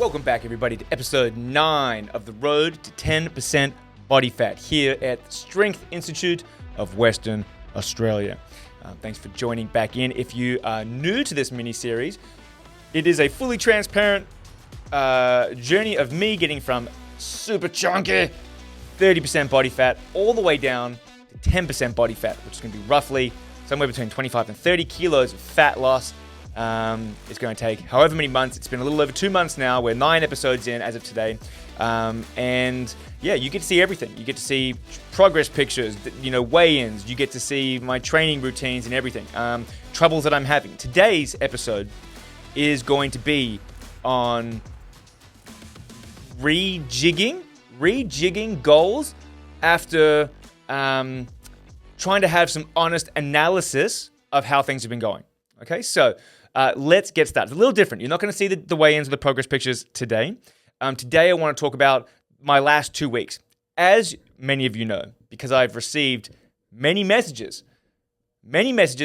Welcome back, everybody, to episode 9 of the Road to 10% Body Fat here at the Strength Institute of Western Australia. Thanks for joining back in. If you are new to this mini-series, it is a fully transparent journey of me getting from super chunky 30% body fat all the way down to 10% body fat, which is going to be roughly somewhere between 25 and 30 kilos of fat loss. It's going to take however many months. It's been a little over 2 months now. We're 9 episodes in as of today. And yeah, you get to see everything. You get to see progress pictures, weigh-ins. You get to see my training routines and everything. Troubles that I'm having. Today's episode is going to be on rejigging goals after trying to have some honest analysis of how things have been going. Okay, so let's get started. It's a little different. You're not going to see the weigh-ins or the progress pictures today. Today, I want to talk about my last 2 weeks. As many of you know, because I've received many messages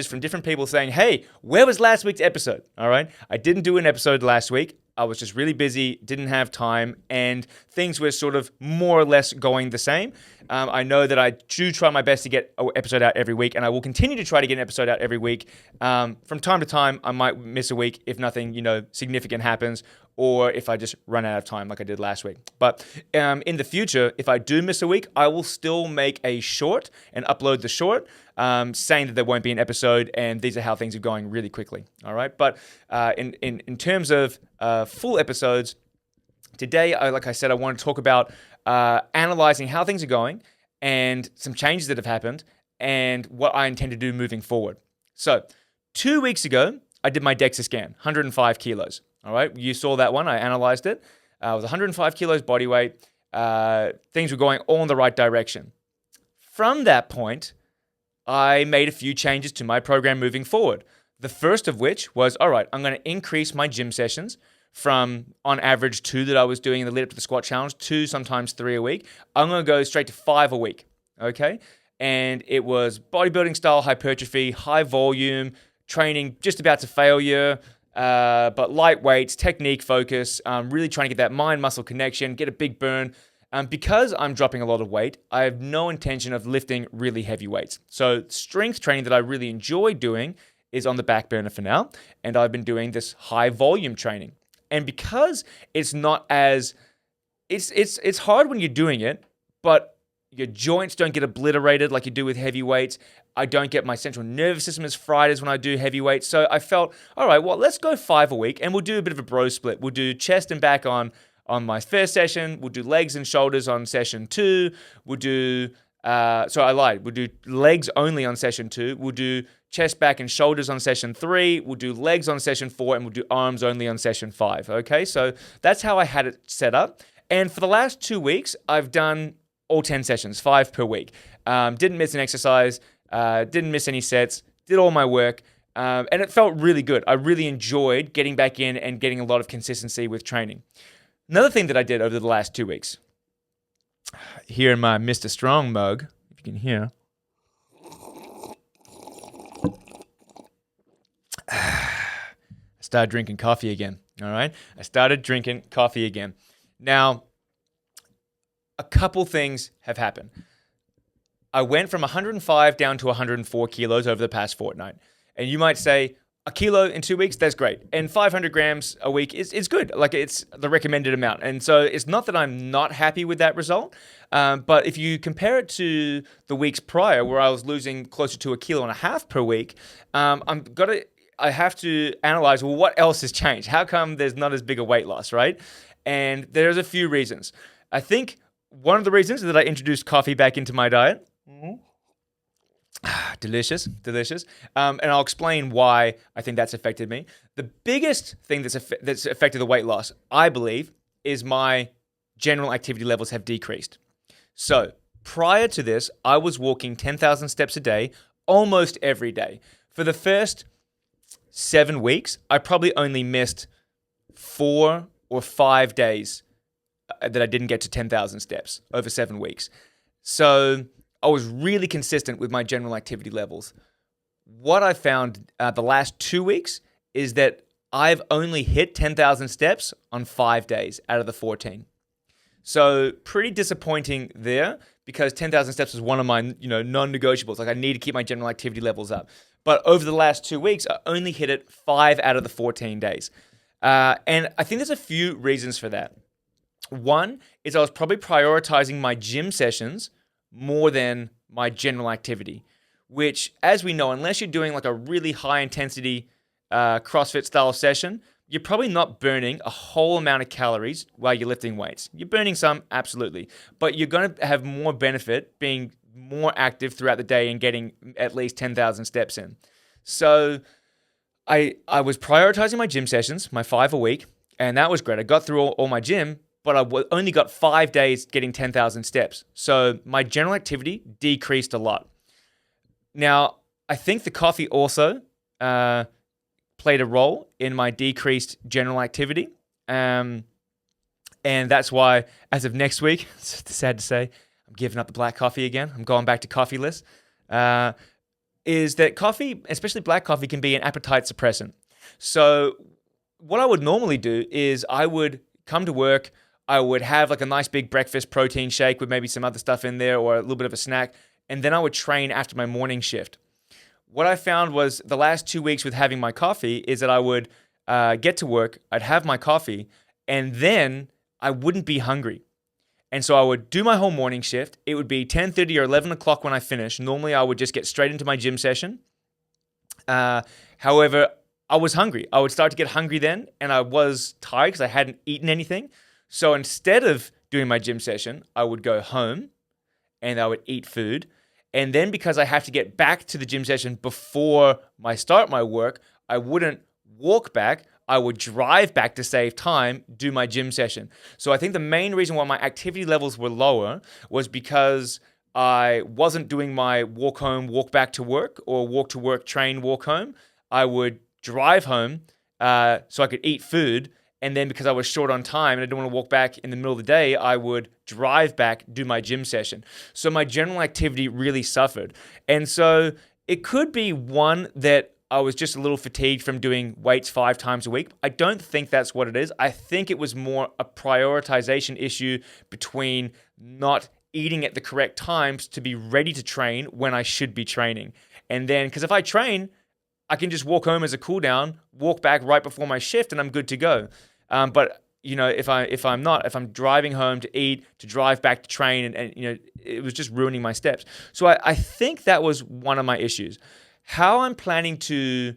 from different people saying, hey, where was last week's episode? All right, I didn't do an episode last week. I was just really busy, didn't have time, and things were sort of more or less going the same. I know that I do try my best to get an episode out every week, and I will continue to try to get an episode out every week. From time to time, I might miss a week if nothing, significant happens, or if I just run out of time like I did last week. But in the future, if I do miss a week, I will still make a short and upload the short, saying that there won't be an episode, and these are how things are going really quickly. All right, but in terms of full episodes, today, like I said, I want to talk about analyzing how things are going and some changes that have happened and what I intend to do moving forward. So 2 weeks ago, I did my DEXA scan, 105 kilos. All right, you saw that one. I analyzed it. It was 105 kilos body weight. Things were going all in the right direction. From that point, I made a few changes to my program moving forward. The first of which was, all right, I'm going to increase my gym sessions from, on average, 2 that I was doing in the lead up to the squat challenge, 2, sometimes 3 a week. I'm going to go straight to 5 a week, okay? And it was bodybuilding style hypertrophy, high volume, training just about to failure, but light weights, technique focus, really trying to get that mind-muscle connection, get a big burn. Because I'm dropping a lot of weight, I have no intention of lifting really heavy weights. So strength training that I really enjoy doing is on the back burner for now, and I've been doing this high volume training. And because it's not as, it's hard when you're doing it, but your joints don't get obliterated like you do with heavy weights. I don't get my central nervous system as fried as when I do heavy weights. So I felt, all right, well, let's go 5 a week, and we'll do a bit of a bro split. We'll do chest and back on my first session. We'll do legs and shoulders on session 2. We'll do, we'll do legs only on session 2. We'll do chest, back, and shoulders on session 3. We'll do legs on session 4, and we'll do arms only on session 5. Okay, so that's how I had it set up. And for the last 2 weeks, I've done all 10 sessions, 5 per week. Didn't miss an exercise, didn't miss any sets, did all my work, and it felt really good. I really enjoyed getting back in and getting a lot of consistency with training. Another thing that I did over the last 2 weeks, here in my Mr. Strong mug, if you can hear, I started drinking coffee again, all right? I started drinking coffee again. Now, a couple things have happened. I went from 105 down to 104 kilos over the past fortnight. And you might say, a kilo in 2 weeks, that's great. And 500 grams a week is good. Like, it's the recommended amount. And so it's not that I'm not happy with that result. But if you compare it to the weeks prior, where I was losing closer to 1.5 kilos per week, I have to analyze, well, what else has changed? How come there's not as big a weight loss, right? And there's a few reasons. I think one of the reasons is that I introduced coffee back into my diet. Delicious. And I'll explain why I think that's affected me. The biggest thing that's affected the weight loss, I believe, is my general activity levels have decreased. So prior to this, I was walking 10,000 steps a day, almost every day. For the first 7 weeks, I probably only missed 4 or 5 days that I didn't get to 10,000 steps over 7 weeks. So I was really consistent with my general activity levels. What I found the last 2 weeks is that I've only hit 10,000 steps on 5 days out of the 14. So pretty disappointing there because 10,000 steps was one of my, non-negotiables. Like I need to keep my general activity levels up. But over the last 2 weeks, I only hit it 5 out of the 14 days. And I think there's a few reasons for that. One is I was probably prioritizing my gym sessions more than my general activity, which, as we know, unless you're doing like a really high intensity CrossFit style session, you're probably not burning a whole amount of calories while you're lifting weights. You're burning some, absolutely, but you're going to have more benefit being more active throughout the day and getting at least 10,000 steps in. So I was prioritizing my gym sessions, my 5 a week, and that was great. I got through all my gym, but I only got 5 days getting 10,000 steps. So my general activity decreased a lot. Now, I think the coffee also played a role in my decreased general activity. And that's why, as of next week, it's sad to say, I'm giving up the black coffee again. I'm going back to coffeeless. Is that coffee, especially black coffee, can be an appetite suppressant. So what I would normally do is I would come to work, I would have like a nice big breakfast protein shake with maybe some other stuff in there or a little bit of a snack, and then I would train after my morning shift. What I found was the last 2 weeks with having my coffee is that I would get to work, I'd have my coffee, and then I wouldn't be hungry. And so I would do my whole morning shift. It would be 10:30 or 11 o'clock when I finish. Normally, I would just get straight into my gym session. However, I was hungry. I would start to get hungry then, and I was tired because I hadn't eaten anything. So instead of doing my gym session, I would go home and I would eat food. And then because I have to get back to the gym session before I start my work, I wouldn't walk back. I would drive back to save time, do my gym session. So I think the main reason why my activity levels were lower was because I wasn't doing my walk home, walk back to work, or walk to work, train, walk home. I would drive home so I could eat food. And then because I was short on time and I didn't want to walk back in the middle of the day, I would drive back, do my gym session. So my general activity really suffered. And so it could be one that I was just a little fatigued from doing weights 5 times a week. I don't think that's what it is. I think it was more a prioritization issue between not eating at the correct times to be ready to train when I should be training. And then, because if I train, I can just walk home as a cool down, walk back right before my shift, and I'm good to go. But if I'm driving home to eat, to drive back to train, and it was just ruining my steps. So I think that was one of my issues. How I'm planning to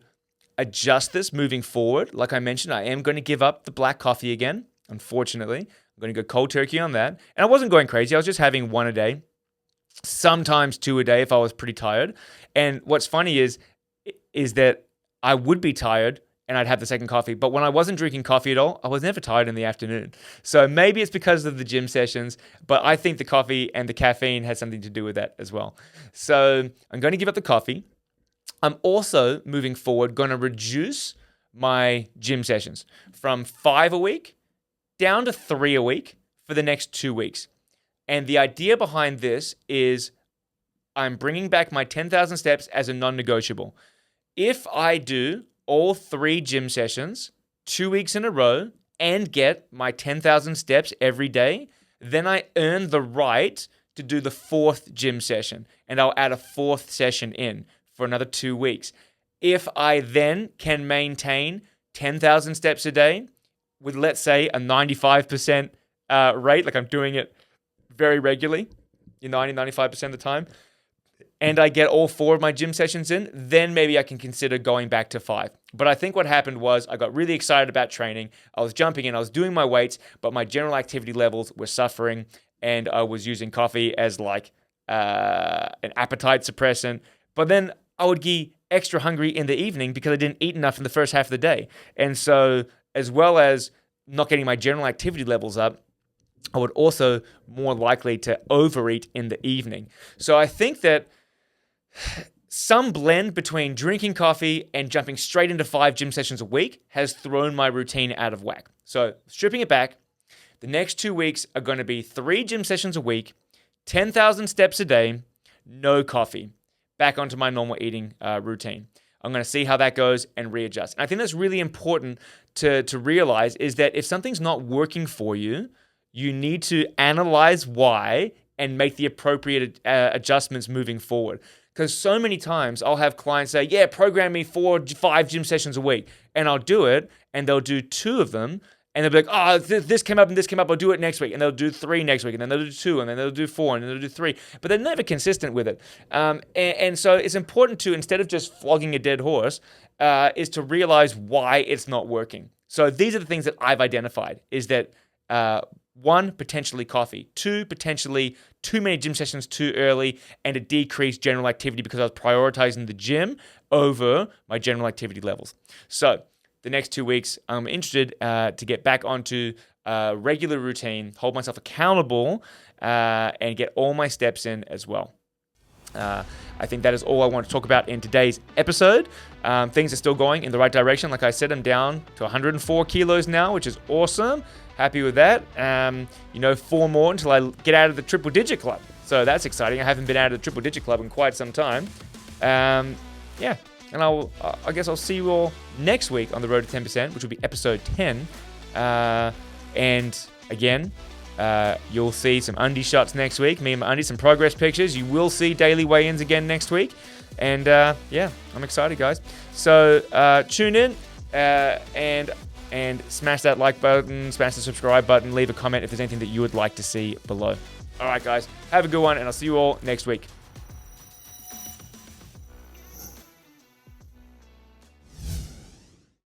adjust this moving forward, like I mentioned, I am going to give up the black coffee again, unfortunately. I'm going to go cold turkey on that. And I wasn't going crazy. I was just having 1 a day, sometimes 2 a day if I was pretty tired. And what's funny is that I would be tired and I'd have the second coffee. But when I wasn't drinking coffee at all, I was never tired in the afternoon. So maybe it's because of the gym sessions, but I think the coffee and the caffeine has something to do with that as well. So I'm going to give up the coffee. I'm also, moving forward, going to reduce my gym sessions from 5 a week down to 3 a week for the next 2 weeks. And the idea behind this is I'm bringing back my 10,000 steps as a non-negotiable. If I do all 3 gym sessions 2 weeks in a row and get my 10,000 steps every day, then I earn the right to do the 4th gym session, and I'll add a 4th session in for another 2 weeks. If I then can maintain 10,000 steps a day with, let's say, a 95% rate, like I'm doing it very regularly, 95% of the time, and I get all 4 of my gym sessions in, then maybe I can consider going back to 5. But I think what happened was I got really excited about training. I was jumping in, I was doing my weights, but my general activity levels were suffering, and I was using coffee as like an appetite suppressant. But then I would get extra hungry in the evening because I didn't eat enough in the first half of the day. And so, as well as not getting my general activity levels up, I would also more likely to overeat in the evening. So I think that some blend between drinking coffee and jumping straight into 5 gym sessions a week has thrown my routine out of whack. So stripping it back, the next 2 weeks are going to be 3 gym sessions a week, 10,000 steps a day, no coffee. Back onto my normal eating routine. I'm going to see how that goes and readjust. And I think that's really important to realize is that if something's not working for you, you need to analyze why and make the appropriate adjustments moving forward. Because so many times I'll have clients say, yeah, program me 4 to 5 gym sessions a week. And I'll do it, and they'll do 2 of them. And they'll be like, oh, this came up and this came up. I'll do it next week. And they'll do 3 next week. And then they'll do 2. And then they'll do 4. And then they'll do 3. But they're never consistent with it. And so it's important to, instead of just flogging a dead horse, is to realize why it's not working. So these are the things that I've identified, is that 1, potentially coffee. 2, potentially too many gym sessions too early and a decreased general activity because I was prioritizing the gym over my general activity levels. So the next 2 weeks, I'm interested to get back onto a regular routine, hold myself accountable, and get all my steps in as well. I think that is all I want to talk about in today's episode. Things are still going in the right direction. Like I said, I'm down to 104 kilos now, which is awesome. Happy with that. 4 more until I get out of the triple digit club. So that's exciting. I haven't been out of the triple digit club in quite some time. And I guess I'll see you all next week on the road to 10%, which will be episode 10. And again, you'll see some undie shots next week. Me and my undies, some progress pictures. You will see daily weigh-ins again next week. And I'm excited, guys. So tune in and smash that like button, smash the subscribe button, leave a comment if there's anything that you would like to see below. All right, guys, have a good one, and I'll see you all next week.